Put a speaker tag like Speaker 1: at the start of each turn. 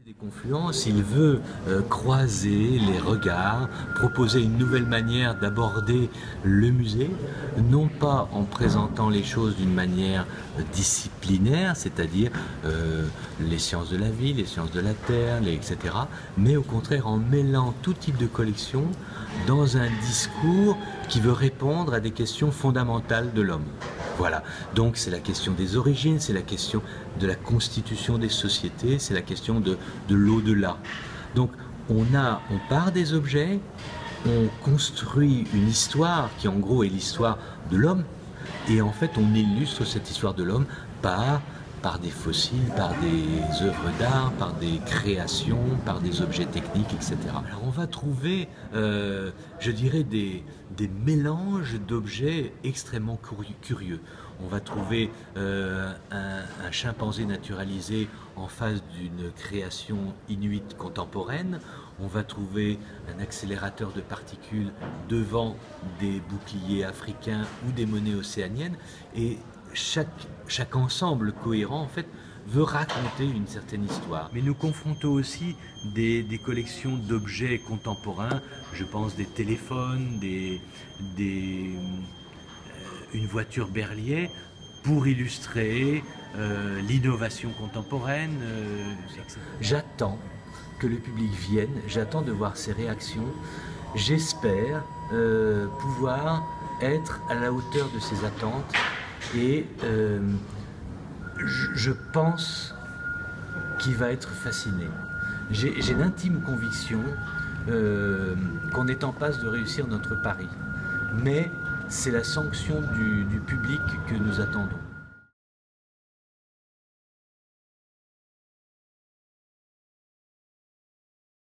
Speaker 1: Des confluences, il veut croiser les regards, proposer une nouvelle manière d'aborder le musée, non pas en présentant les choses d'une manière disciplinaire, c'est-à-dire les sciences de la vie, les sciences de la terre, etc., mais au contraire en mêlant tout type de collection dans un discours qui veut répondre à des questions fondamentales de l'homme. Voilà, donc c'est la question des origines, c'est la question de la constitution des sociétés, c'est la question de l'au-delà. Donc on part des objets, on construit une histoire qui en gros est l'histoire de l'homme, et en fait on illustre cette histoire de l'homme par des fossiles, par des œuvres d'art, par des créations, par des objets techniques, etc. Alors on va trouver, je dirais, des mélanges d'objets extrêmement curieux. On va trouver un chimpanzé naturalisé en face d'une création inuite contemporaine. On va trouver un accélérateur de particules devant des boucliers africains ou des monnaies océaniennes. Et chaque ensemble cohérent, en fait, veut raconter une certaine histoire. Mais nous confrontons aussi des collections d'objets contemporains, je pense des téléphones, une voiture Berliet, pour illustrer l'innovation contemporaine. J'attends que le public vienne, j'attends de voir ses réactions. J'espère pouvoir être à la hauteur de ses attentes. Et je pense qu'il va être fasciné. J'ai l'intime conviction qu'on est en passe de réussir notre pari. Mais c'est la sanction du public que nous attendons.